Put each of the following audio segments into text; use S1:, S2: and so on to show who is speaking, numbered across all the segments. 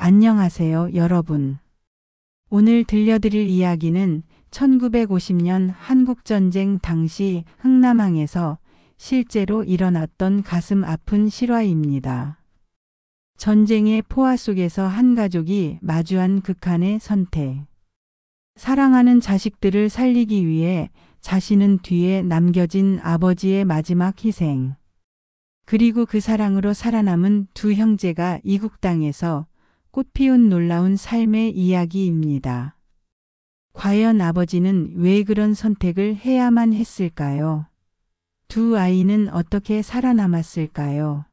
S1: 안녕하세요, 여러분. 오늘 들려드릴 이야기는 1950년 한국전쟁 당시 흥남항에서 실제로 일어났던 가슴 아픈 실화입니다. 전쟁의 포화 속에서 한 가족이 마주한 극한의 선택. 사랑하는 자식들을 살리기 위해 자신은 뒤에 남겨진 아버지의 마지막 희생. 그리고 그 사랑으로 살아남은 두 형제가 이국 땅에서 꽃피운 놀라운 삶의 이야기입니다. 과연 아버지는 왜 그런 선택을 해야만 했을까요? 두 아이는 어떻게 살아남았을까요?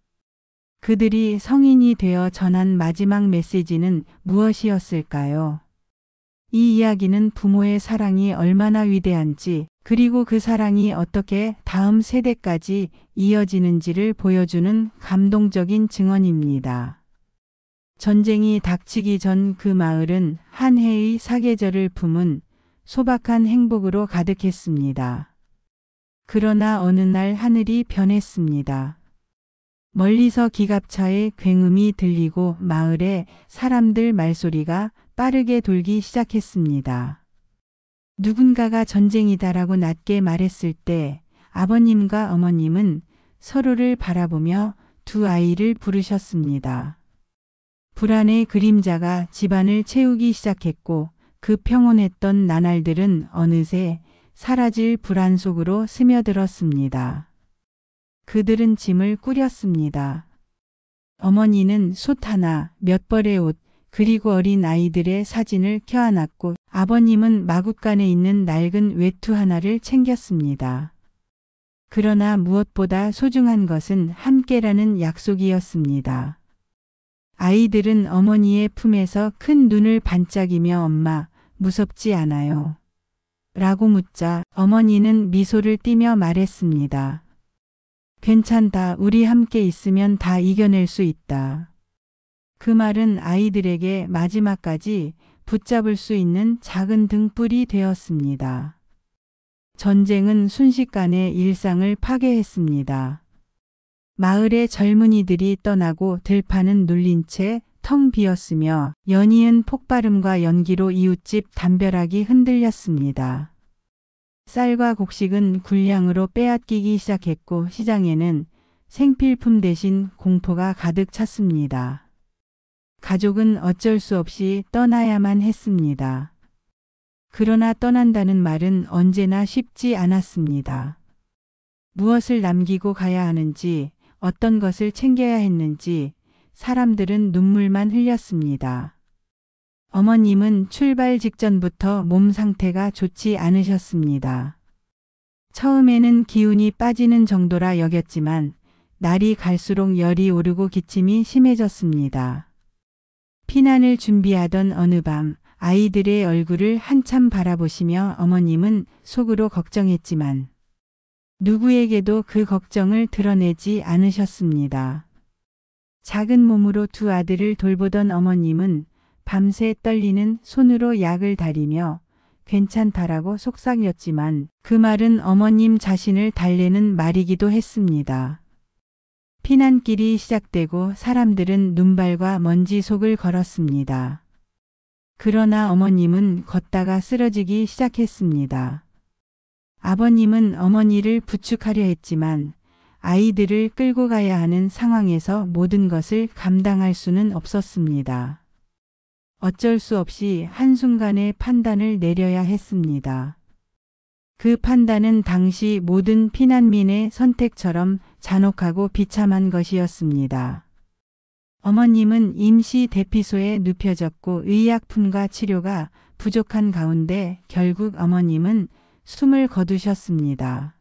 S1: 그들이 성인이 되어 전한 마지막 메시지는 무엇이었을까요? 이 이야기는 부모의 사랑이 얼마나 위대한지, 그리고 그 사랑이 어떻게 다음 세대까지 이어지는지를 보여주는 감동적인 증언입니다. 전쟁이 닥치기 전 그 마을은 한 해의 사계절을 품은 소박한 행복으로 가득했습니다. 그러나 어느 날 하늘이 변했습니다. 멀리서 기갑차의 굉음이 들리고 마을에 사람들 말소리가 빠르게 돌기 시작했습니다. 누군가가 전쟁이다라고 낮게 말했을 때 아버님과 어머님은 서로를 바라보며 두 아이를 부르셨습니다. 불안의 그림자가 집안을 채우기 시작했고 그 평온했던 나날들은 어느새 사라질 불안 속으로 스며들었습니다. 그들은 짐을 꾸렸습니다. 어머니는 솥 하나, 몇 벌의 옷, 그리고 어린 아이들의 사진을 켜안았고 아버님은 마굿간에 있는 낡은 외투 하나를 챙겼습니다. 그러나 무엇보다 소중한 것은 함께라는 약속이었습니다. 아이들은 어머니의 품에서 큰 눈을 반짝이며 엄마, 무섭지 않아요? 라고 묻자 어머니는 미소를 띠며 말했습니다. 괜찮다. 우리 함께 있으면 다 이겨낼 수 있다. 그 말은 아이들에게 마지막까지 붙잡을 수 있는 작은 등불이 되었습니다. 전쟁은 순식간에 일상을 파괴했습니다. 마을의 젊은이들이 떠나고 들판은 눌린 채 텅 비었으며 연이은 폭발음과 연기로 이웃집 담벼락이 흔들렸습니다. 쌀과 곡식은 군량으로 빼앗기기 시작했고 시장에는 생필품 대신 공포가 가득 찼습니다. 가족은 어쩔 수 없이 떠나야만 했습니다. 그러나 떠난다는 말은 언제나 쉽지 않았습니다. 무엇을 남기고 가야 하는지, 어떤 것을 챙겨야 했는지 사람들은 눈물만 흘렸습니다. 어머님은 출발 직전부터 몸 상태가 좋지 않으셨습니다. 처음에는 기운이 빠지는 정도라 여겼지만 날이 갈수록 열이 오르고 기침이 심해졌습니다. 피난을 준비하던 어느 밤 아이들의 얼굴을 한참 바라보시며 어머님은 속으로 걱정했지만 누구에게도 그 걱정을 드러내지 않으셨습니다. 작은 몸으로 두 아들을 돌보던 어머님은 밤새 떨리는 손으로 약을 다리며 괜찮다라고 속삭였지만 그 말은 어머님 자신을 달래는 말이기도 했습니다. 피난길이 시작되고 사람들은 눈발과 먼지 속을 걸었습니다. 그러나 어머님은 걷다가 쓰러지기 시작했습니다. 아버님은 어머니를 부축하려 했지만 아이들을 끌고 가야 하는 상황에서 모든 것을 감당할 수는 없었습니다. 어쩔 수 없이 한순간의 판단을 내려야 했습니다. 그 판단은 당시 모든 피난민의 선택처럼 잔혹하고 비참한 것이었습니다. 어머님은 임시 대피소에 눕혀졌고 의약품과 치료가 부족한 가운데 결국 어머님은 숨을 거두셨습니다.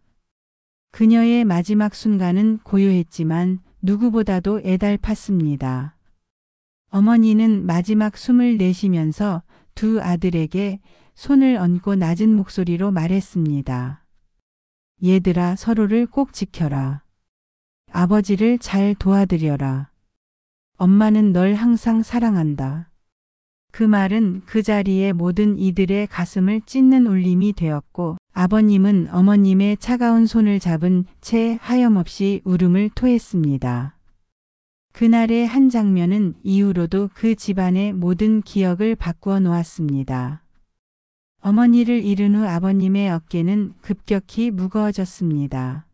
S1: 그녀의 마지막 순간은 고요했지만 누구보다도 애달팠습니다. 어머니는 마지막 숨을 내쉬면서 두 아들에게 손을 얹고 낮은 목소리로 말했습니다. 얘들아, 서로를 꼭 지켜라. 아버지를 잘 도와드려라. 엄마는 널 항상 사랑한다. 그 말은 그 자리에 모든 이들의 가슴을 찢는 울림이 되었고 아버님은 어머님의 차가운 손을 잡은 채 하염없이 울음을 토했습니다. 그날의 한 장면은 이후로도 그 집안의 모든 기억을 바꾸어 놓았습니다. 어머니를 잃은 후 아버님의 어깨는 급격히 무거워졌습니다.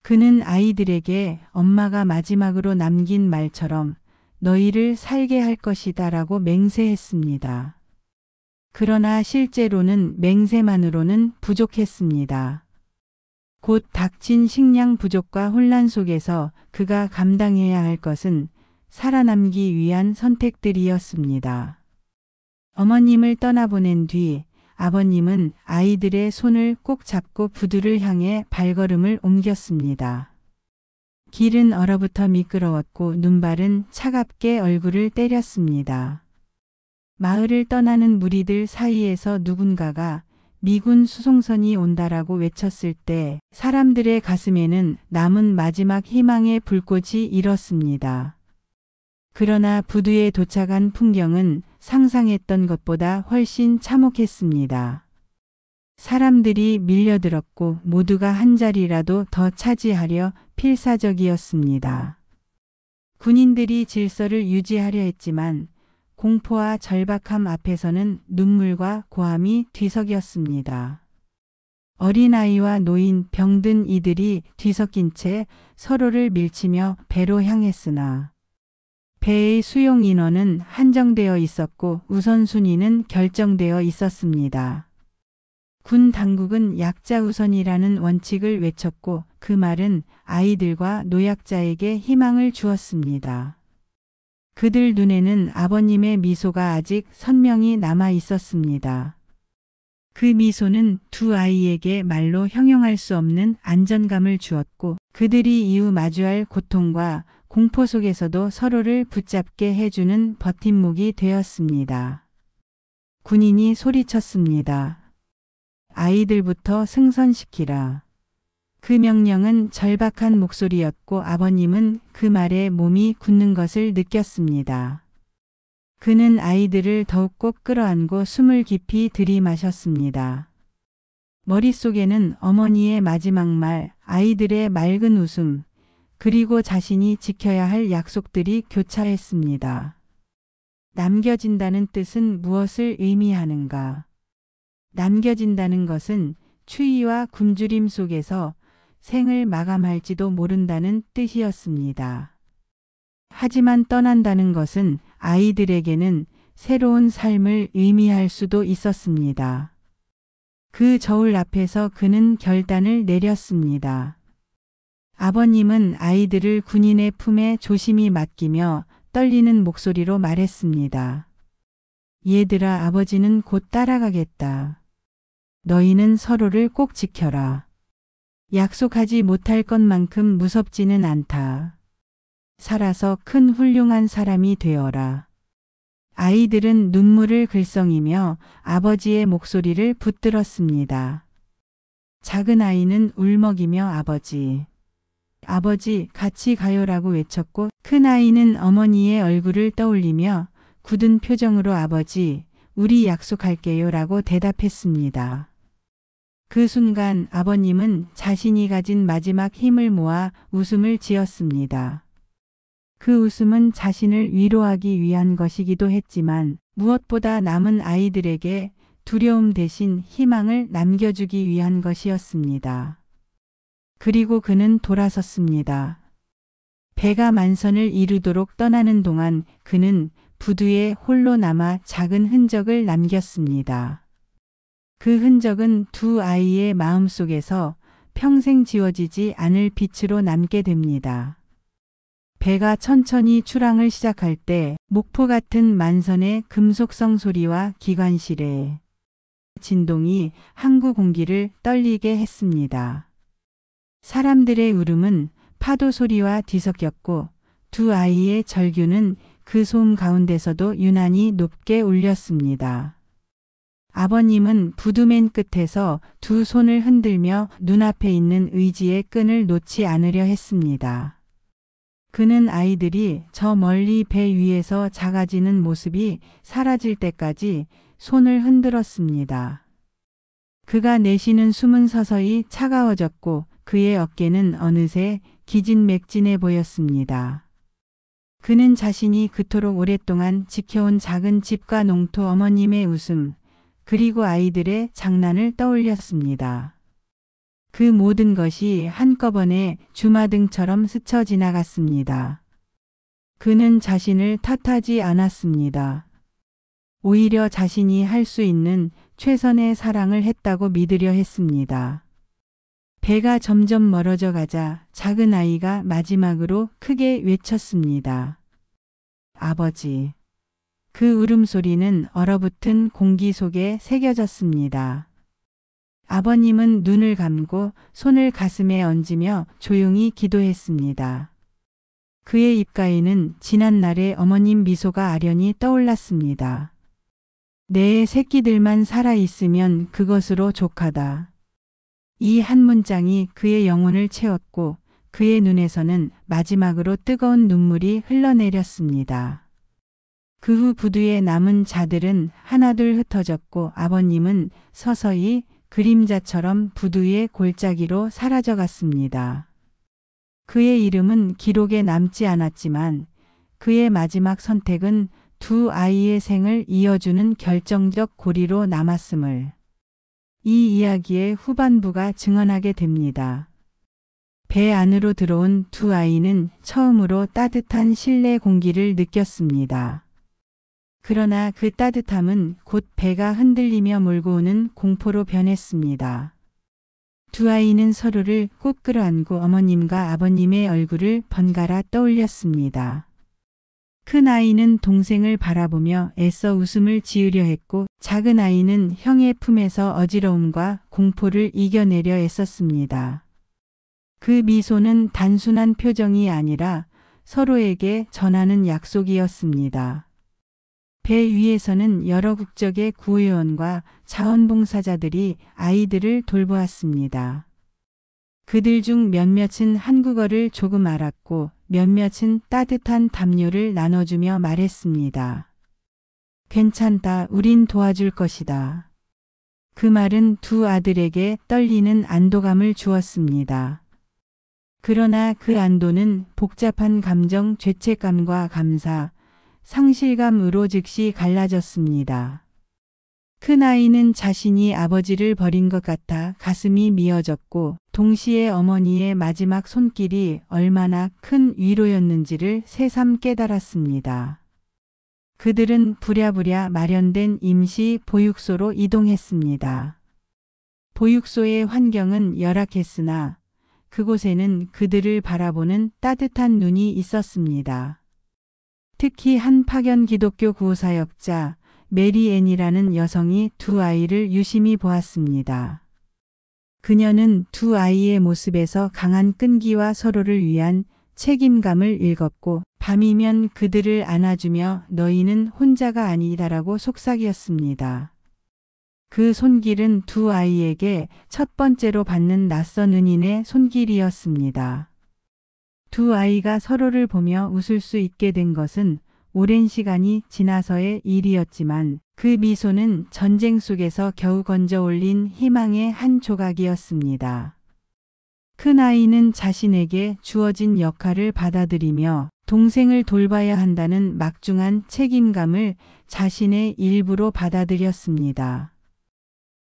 S1: 그는 아이들에게 엄마가 마지막으로 남긴 말처럼 너희를 살게 할 것이다 라고 맹세했습니다. 그러나 실제로는 맹세만으로는 부족했습니다. 곧 닥친 식량 부족과 혼란 속에서 그가 감당해야 할 것은 살아남기 위한 선택들이었습니다. 어머님을 떠나보낸 뒤 아버님은 아이들의 손을 꼭 잡고 부두를 향해 발걸음을 옮겼습니다. 길은 얼어붙어 미끄러웠고 눈발은 차갑게 얼굴을 때렸습니다. 마을을 떠나는 무리들 사이에서 누군가가 미군 수송선이 온다라고 외쳤을 때 사람들의 가슴에는 남은 마지막 희망의 불꽃이 일었습니다. 그러나 부두에 도착한 풍경은 상상했던 것보다 훨씬 참혹했습니다. 사람들이 밀려들었고 모두가 한 자리라도 더 차지하려 필사적이었습니다. 군인들이 질서를 유지하려 했지만 공포와 절박함 앞에서는 눈물과 고함이 뒤섞였습니다. 어린아이와 노인, 병든 이들이 뒤섞인 채 서로를 밀치며 배로 향했으나 배의 수용 인원은 한정되어 있었고 우선순위는 결정되어 있었습니다. 군 당국은 약자 우선이라는 원칙을 외쳤고 그 말은 아이들과 노약자에게 희망을 주었습니다. 그들 눈에는 아버님의 미소가 아직 선명히 남아 있었습니다. 그 미소는 두 아이에게 말로 형용할 수 없는 안전감을 주었고 그들이 이후 마주할 고통과 공포 속에서도 서로를 붙잡게 해주는 버팀목이 되었습니다. 군인이 소리쳤습니다. 아이들부터 승선시키라. 그 명령은 절박한 목소리였고 아버님은 그 말에 몸이 굳는 것을 느꼈습니다. 그는 아이들을 더욱 꼭 끌어안고 숨을 깊이 들이마셨습니다. 머릿속에는 어머니의 마지막 말, 아이들의 맑은 웃음, 그리고 자신이 지켜야 할 약속들이 교차했습니다. 남겨진다는 뜻은 무엇을 의미하는가? 남겨진다는 것은 추위와 굶주림 속에서 생을 마감할지도 모른다는 뜻이었습니다. 하지만 떠난다는 것은 아이들에게는 새로운 삶을 의미할 수도 있었습니다. 그 저울 앞에서 그는 결단을 내렸습니다. 아버님은 아이들을 군인의 품에 조심히 맡기며 떨리는 목소리로 말했습니다. 얘들아, 아버지는 곧 따라가겠다. 너희는 서로를 꼭 지켜라. 약속하지 못할 것만큼 무섭지는 않다. 살아서 큰 훌륭한 사람이 되어라. 아이들은 눈물을 글썽이며 아버지의 목소리를 붙들었습니다. 작은 아이는 울먹이며 아버지 같이 가요라고 외쳤고 큰 아이는 어머니의 얼굴을 떠올리며 굳은 표정으로 아버지 우리 약속할게요 라고 대답했습니다. 그 순간 아버님은 자신이 가진 마지막 힘을 모아 웃음을 지었습니다. 그 웃음은 자신을 위로하기 위한 것이기도 했지만 무엇보다 남은 아이들에게 두려움 대신 희망을 남겨주기 위한 것이었습니다. 그리고 그는 돌아섰습니다. 배가 만선을 이루도록 떠나는 동안 그는 부두에 홀로 남아 작은 흔적을 남겼습니다. 그 흔적은 두 아이의 마음속에서 평생 지워지지 않을 빛으로 남게 됩니다. 배가 천천히 출항을 시작할 때 목포 같은 만선의 금속성 소리와 기관실의 진동이 항구 공기를 떨리게 했습니다. 사람들의 울음은 파도 소리와 뒤섞였고 두 아이의 절규는 그 소음 가운데서도 유난히 높게 울렸습니다. 아버님은 부두 맨 끝에서 두 손을 흔들며 눈앞에 있는 의지의 끈을 놓지 않으려 했습니다. 그는 아이들이 저 멀리 배 위에서 작아지는 모습이 사라질 때까지 손을 흔들었습니다. 그가 내쉬는 숨은 서서히 차가워졌고 그의 어깨는 어느새 기진맥진해 보였습니다. 그는 자신이 그토록 오랫동안 지켜온 작은 집과 농토, 어머님의 웃음, 그리고 아이들의 장난을 떠올렸습니다. 그 모든 것이 한꺼번에 주마등처럼 스쳐 지나갔습니다. 그는 자신을 탓하지 않았습니다. 오히려 자신이 할 수 있는 최선의 사랑을 했다고 믿으려 했습니다. 배가 점점 멀어져 가자 작은 아이가 마지막으로 크게 외쳤습니다. 아버지. 그 울음소리는 얼어붙은 공기 속에 새겨졌습니다. 아버님은 눈을 감고 손을 가슴에 얹으며 조용히 기도했습니다. 그의 입가에는 지난날의 어머님 미소가 아련히 떠올랐습니다. 내 새끼들만 살아있으면 그것으로 족하다. 이 한 문장이 그의 영혼을 채웠고 그의 눈에서는 마지막으로 뜨거운 눈물이 흘러내렸습니다. 그 후 부두에 남은 자들은 하나둘 흩어졌고 아버님은 서서히 그림자처럼 부두의 골짜기로 사라져갔습니다. 그의 이름은 기록에 남지 않았지만 그의 마지막 선택은 두 아이의 생을 이어주는 결정적 고리로 남았음을 이 이야기의 후반부가 증언하게 됩니다. 배 안으로 들어온 두 아이는 처음으로 따뜻한 실내 공기를 느꼈습니다. 그러나 그 따뜻함은 곧 배가 흔들리며 몰고 오는 공포로 변했습니다. 두 아이는 서로를 꼭 끌어안고 어머님과 아버님의 얼굴을 번갈아 떠올렸습니다. 큰 아이는 동생을 바라보며 애써 웃음을 지으려 했고 작은 아이는 형의 품에서 어지러움과 공포를 이겨내려 애썼습니다. 그 미소는 단순한 표정이 아니라 서로에게 전하는 약속이었습니다. 배 위에서는 여러 국적의 구호요원과 자원봉사자들이 아이들을 돌보았습니다. 그들 중 몇몇은 한국어를 조금 알았고 몇몇은 따뜻한 담요를 나눠주며 말했습니다. 괜찮다, 우린 도와줄 것이다. 그 말은 두 아들에게 떨리는 안도감을 주었습니다. 그러나 그 안도는 복잡한 감정, 죄책감과 감사, 상실감으로 즉시 갈라졌습니다. 큰아이는 자신이 아버지를 버린 것 같아 가슴이 미어졌고 동시에 어머니의 마지막 손길이 얼마나 큰 위로였는지를 새삼 깨달았습니다. 그들은 부랴부랴 마련된 임시 보육소로 이동했습니다. 보육소의 환경은 열악했으나 그곳에는 그들을 바라보는 따뜻한 눈이 있었습니다. 특히 한 파견 기독교 구호사역자 메리 앤이라는 여성이 두 아이를 유심히 보았습니다. 그녀는 두 아이의 모습에서 강한 끈기와 서로를 위한 책임감을 읽었고 밤이면 그들을 안아주며 너희는 혼자가 아니다라고 속삭였습니다. 그 손길은 두 아이에게 첫 번째로 받는 낯선 은인의 손길이었습니다. 두 아이가 서로를 보며 웃을 수 있게 된 것은 오랜 시간이 지나서의 일이었지만 그 미소는 전쟁 속에서 겨우 건져 올린 희망의 한 조각이었습니다. 큰아이는 자신에게 주어진 역할을 받아들이며 동생을 돌봐야 한다는 막중한 책임감을 자신의 일부로 받아들였습니다.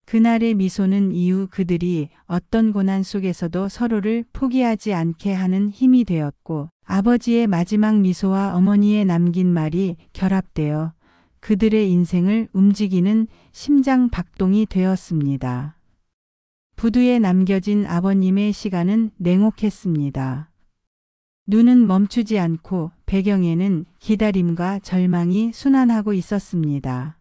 S1: 그날의 미소는 이후 그들이 어떤 고난 속에서도 서로를 포기하지 않게 하는 힘이 되었고 아버지의 마지막 미소와 어머니의 남긴 말이 결합되어 그들의 인생을 움직이는 심장 박동이 되었습니다. 부두에 남겨진 아버님의 시간은 냉혹했습니다. 눈은 멈추지 않고 배경에는 기다림과 절망이 순환하고 있었습니다.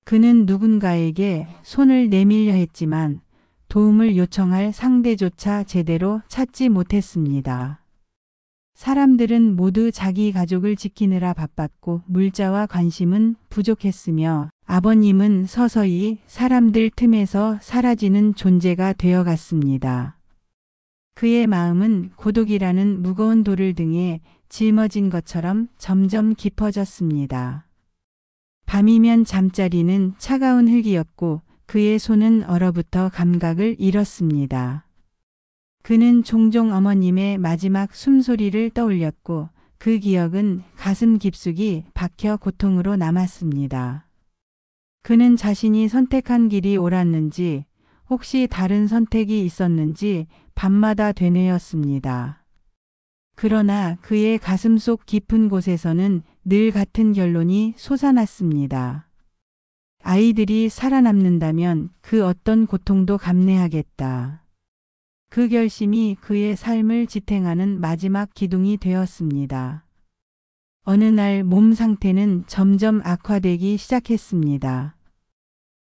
S1: 그는 누군가에게 손을 내밀려 했지만 도움을 요청할 상대조차 제대로 찾지 못했습니다. 사람들은 모두 자기 가족을 지키느라 바빴고 물자와 관심은 부족했으며 아버님은 서서히 사람들 틈에서 사라지는 존재가 되어갔습니다. 그의 마음은 고독이라는 무거운 돌을 등에 짊어진 것처럼 점점 깊어졌습니다. 밤이면 잠자리는 차가운 흙이었고 그의 손은 얼어붙어 감각을 잃었습니다. 그는 종종 어머님의 마지막 숨소리를 떠올렸고 그 기억은 가슴 깊숙이 박혀 고통으로 남았습니다. 그는 자신이 선택한 길이 옳았는지 혹시 다른 선택이 있었는지 밤마다 되뇌었습니다. 그러나 그의 가슴속 깊은 곳에서는 늘 같은 결론이 솟아났습니다. 아이들이 살아남는다면 그 어떤 고통도 감내하겠다. 그 결심이 그의 삶을 지탱하는 마지막 기둥이 되었습니다. 어느 날 몸 상태는 점점 악화되기 시작했습니다.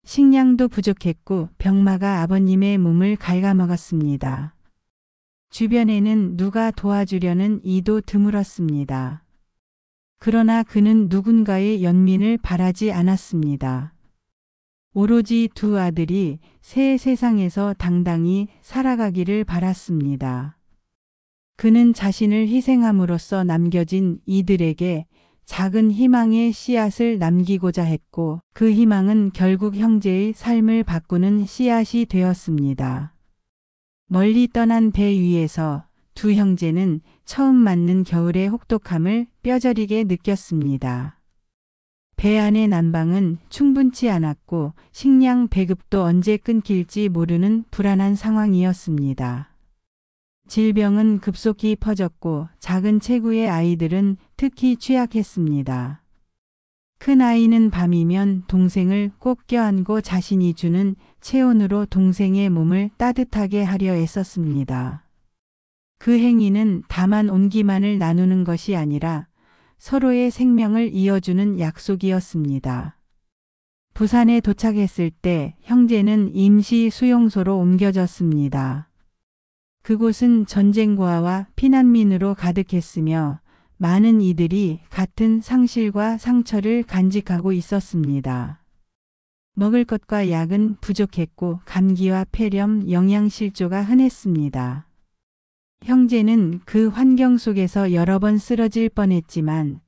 S1: 식량도 부족했고 병마가 아버님의 몸을 갉아먹었습니다. 주변에는 누가 도와주려는 이도 드물었습니다. 그러나 그는 누군가의 연민을 바라지 않았습니다. 오로지 두 아들이 새 세상에서 당당히 살아가기를 바랐습니다. 그는 자신을 희생함으로써 남겨진 이들에게 작은 희망의 씨앗을 남기고자 했고 그 희망은 결국 형제의 삶을 바꾸는 씨앗이 되었습니다. 멀리 떠난 배 위에서 두 형제는 처음 맞는 겨울의 혹독함을 뼈저리게 느꼈습니다. 배 안의 난방은 충분치 않았고 식량 배급도 언제 끊길지 모르는 불안한 상황이었습니다. 질병은 급속히 퍼졌고 작은 체구의 아이들은 특히 취약했습니다. 큰 아이는 밤이면 동생을 꼭 껴안고 자신이 주는 체온으로 동생의 몸을 따뜻하게 하려 애썼습니다. 그 행위는 다만 온기만을 나누는 것이 아니라 서로의 생명을 이어주는 약속이었습니다. 부산에 도착했을 때 형제는 임시 수용소로 옮겨졌습니다. 그곳은 전쟁고아와 피난민으로 가득했으며 많은 이들이 같은 상실과 상처를 간직하고 있었습니다. 먹을 것과 약은 부족했고 감기와 폐렴, 영양실조가 흔했습니다. 형제는 그 환경 속에서 여러 번 쓰러질 뻔했지만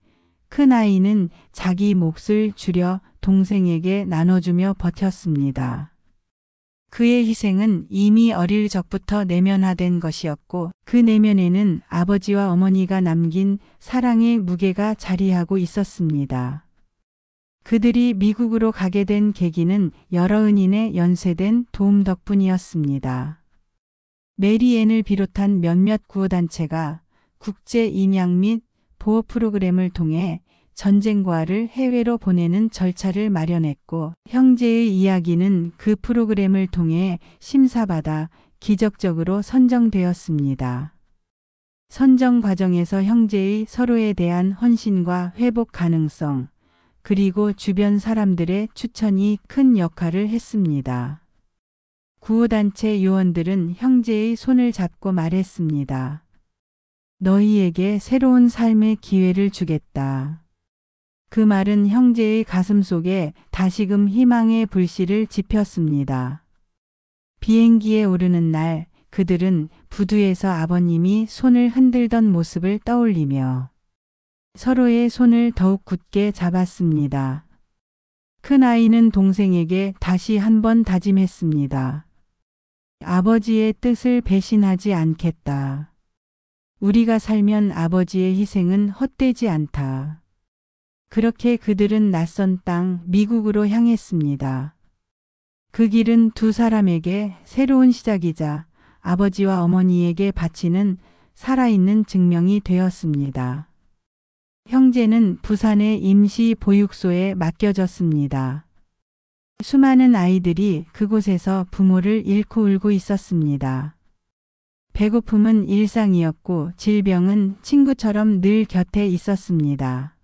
S1: 큰 아이는 자기 몫을 줄여 동생에게 나눠주며 버텼습니다. 그의 희생은 이미 어릴 적부터 내면화된 것이었고 그 내면에는 아버지와 어머니가 남긴 사랑의 무게가 자리하고 있었습니다. 그들이 미국으로 가게 된 계기는 여러 은인의 연쇄된 도움 덕분이었습니다. 메리앤을 비롯한 몇몇 구호단체가 국제 임양 및 보호 프로그램을 통해 전쟁고아를 해외로 보내는 절차를 마련했고 형제의 이야기는 그 프로그램을 통해 심사받아 기적적으로 선정되었습니다. 선정 과정에서 형제의 서로에 대한 헌신과 회복 가능성, 그리고 주변 사람들의 추천이 큰 역할을 했습니다. 구호단체 요원들은 형제의 손을 잡고 말했습니다. 너희에게 새로운 삶의 기회를 주겠다. 그 말은 형제의 가슴 속에 다시금 희망의 불씨를 지폈습니다. 비행기에 오르는 날 그들은 부두에서 아버님이 손을 흔들던 모습을 떠올리며 서로의 손을 더욱 굳게 잡았습니다. 큰 아이는 동생에게 다시 한번 다짐했습니다. 아버지의 뜻을 배신하지 않겠다. 우리가 살면 아버지의 희생은 헛되지 않다. 그렇게 그들은 낯선 땅 미국으로 향했습니다. 그 길은 두 사람에게 새로운 시작이자 아버지와 어머니에게 바치는 살아있는 증명이 되었습니다. 형제는 부산의 임시 보육소에 맡겨졌습니다. 수많은 아이들이 그곳에서 부모를 잃고 울고 있었습니다. 배고픔은 일상이었고 질병은 친구처럼 늘 곁에 있었습니다.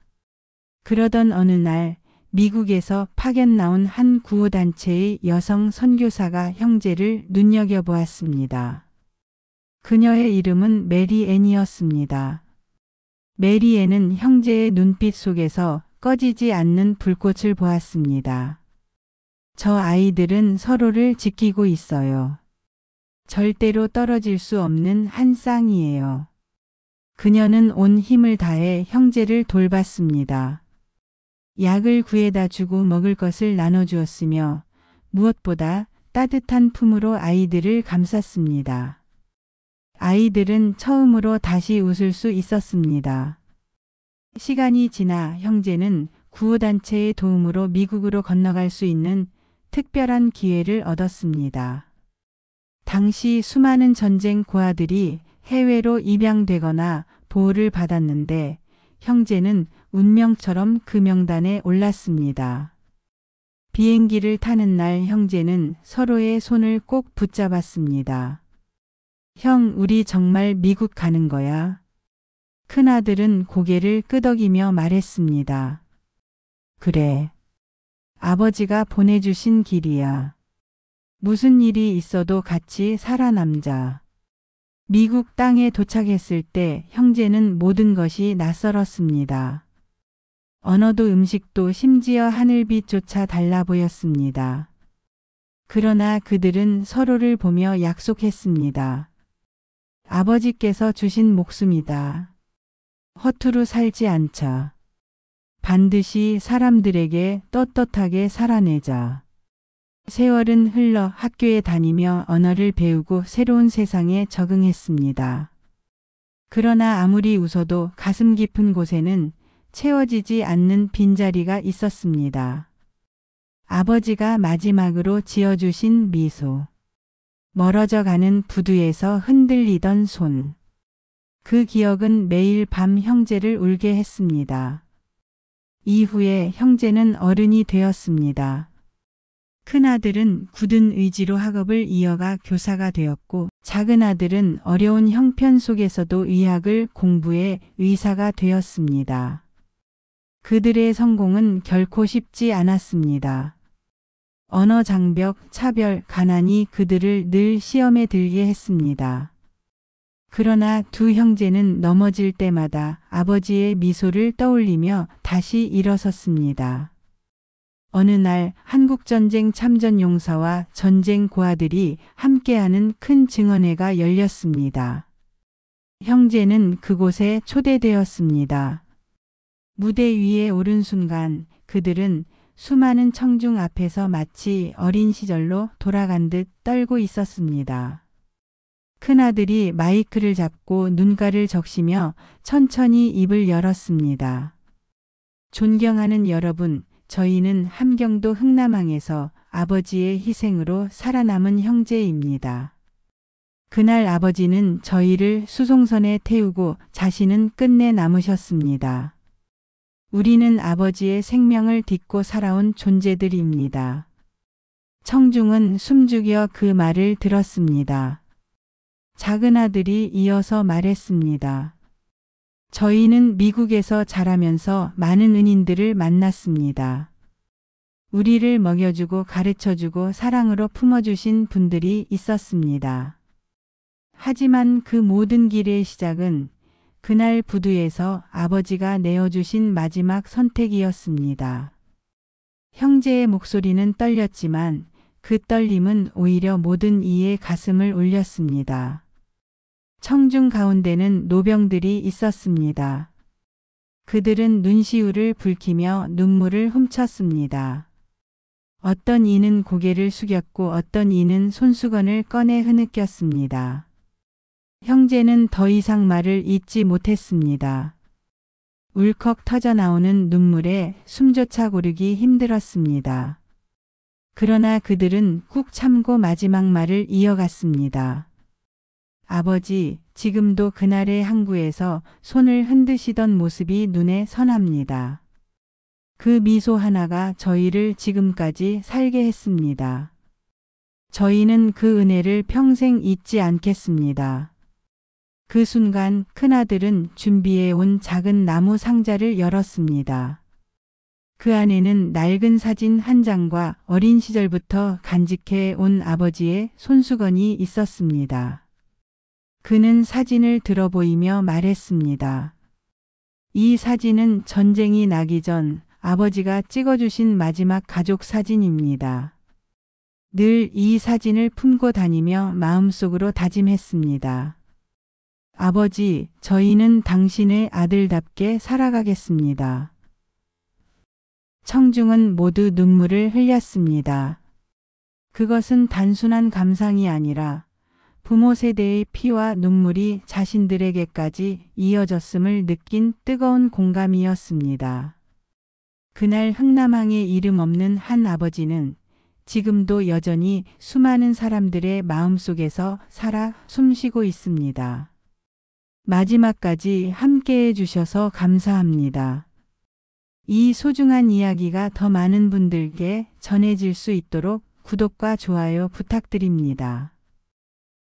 S1: 그러던 어느 날 미국에서 파견 나온 한 구호단체의 여성 선교사가 형제를 눈여겨보았습니다. 그녀의 이름은 메리앤이었습니다. 메리앤은 형제의 눈빛 속에서 꺼지지 않는 불꽃을 보았습니다. 저 아이들은 서로를 지키고 있어요. 절대로 떨어질 수 없는 한 쌍이에요. 그녀는 온 힘을 다해 형제를 돌봤습니다. 약을 구해다 주고 먹을 것을 나눠주었으며 무엇보다 따뜻한 품으로 아이들을 감쌌습니다. 아이들은 처음으로 다시 웃을 수 있었습니다. 시간이 지나 형제는 구호단체의 도움으로 미국으로 건너갈 수 있는 특별한 기회를 얻었습니다. 당시 수많은 전쟁 고아들이 해외로 입양되거나 보호를 받았는데 형제는 운명처럼 그 명단에 올랐습니다. 비행기를 타는 날 형제는 서로의 손을 꼭 붙잡았습니다. 형, 우리 정말 미국 가는 거야? 큰아들은 고개를 끄덕이며 말했습니다. 그래. 아버지가 보내주신 길이야. 무슨 일이 있어도 같이 살아남자. 미국 땅에 도착했을 때 형제는 모든 것이 낯설었습니다. 언어도 음식도 심지어 하늘빛조차 달라 보였습니다. 그러나 그들은 서로를 보며 약속했습니다. 아버지께서 주신 목숨이다. 허투루 살지 않자. 반드시 사람들에게 떳떳하게 살아내자. 세월은 흘러 학교에 다니며 언어를 배우고 새로운 세상에 적응했습니다. 그러나 아무리 웃어도 가슴 깊은 곳에는 채워지지 않는 빈자리가 있었습니다. 아버지가 마지막으로 지어주신 미소. 멀어져 가는 부두에서 흔들리던 손. 그 기억은 매일 밤 형제를 울게 했습니다. 이후에 형제는 어른이 되었습니다. 큰아들은 굳은 의지로 학업을 이어가 교사가 되었고 작은아들은 어려운 형편 속에서도 의학을 공부해 의사가 되었습니다. 그들의 성공은 결코 쉽지 않았습니다. 언어 장벽, 차별, 가난이 그들을 늘 시험에 들게 했습니다. 그러나 두 형제는 넘어질 때마다 아버지의 미소를 떠올리며 다시 일어섰습니다. 어느 날 한국전쟁 참전용사와 전쟁 고아들이 함께하는 큰 증언회가 열렸습니다. 형제는 그곳에 초대되었습니다. 무대 위에 오른 순간 그들은 수많은 청중 앞에서 마치 어린 시절로 돌아간 듯 떨고 있었습니다. 큰아들이 마이크를 잡고 눈가를 적시며 천천히 입을 열었습니다. 존경하는 여러분, 저희는 함경도 흥남항에서 아버지의 희생으로 살아남은 형제입니다. 그날 아버지는 저희를 수송선에 태우고 자신은 끝내 남으셨습니다. 우리는 아버지의 생명을 딛고 살아온 존재들입니다. 청중은 숨죽여 그 말을 들었습니다. 작은아들이 이어서 말했습니다. 저희는 미국에서 자라면서 많은 은인들을 만났습니다. 우리를 먹여주고 가르쳐주고 사랑으로 품어주신 분들이 있었습니다. 하지만 그 모든 길의 시작은 그날 부두에서 아버지가 내어주신 마지막 선택이었습니다. 형제의 목소리는 떨렸지만 그 떨림은 오히려 모든 이의 가슴을 울렸습니다. 청중 가운데는 노병들이 있었습니다. 그들은 눈시울을 붉히며 눈물을 훔쳤습니다. 어떤 이는 고개를 숙였고 어떤 이는 손수건을 꺼내 흐느꼈습니다. 형제는 더 이상 말을 잇지 못했습니다. 울컥 터져나오는 눈물에 숨조차 고르기 힘들었습니다. 그러나 그들은 꾹 참고 마지막 말을 이어갔습니다. 아버지, 지금도 그날의 항구에서 손을 흔드시던 모습이 눈에 선합니다. 그 미소 하나가 저희를 지금까지 살게 했습니다. 저희는 그 은혜를 평생 잊지 않겠습니다. 그 순간 큰아들은 준비해 온 작은 나무 상자를 열었습니다. 그 안에는 낡은 사진 한 장과 어린 시절부터 간직해 온 아버지의 손수건이 있었습니다. 그는 사진을 들어 보이며 말했습니다. 이 사진은 전쟁이 나기 전 아버지가 찍어주신 마지막 가족 사진입니다. 늘 이 사진을 품고 다니며 마음속으로 다짐했습니다. 아버지, 저희는 당신의 아들답게 살아가겠습니다. 청중은 모두 눈물을 흘렸습니다. 그것은 단순한 감상이 아니라 부모 세대의 피와 눈물이 자신들에게까지 이어졌음을 느낀 뜨거운 공감이었습니다. 그날 흥남항의 이름 없는 한 아버지는 지금도 여전히 수많은 사람들의 마음속에서 살아 숨쉬고 있습니다. 마지막까지 함께해 주셔서 감사합니다. 이 소중한 이야기가 더 많은 분들께 전해질 수 있도록 구독과 좋아요 부탁드립니다.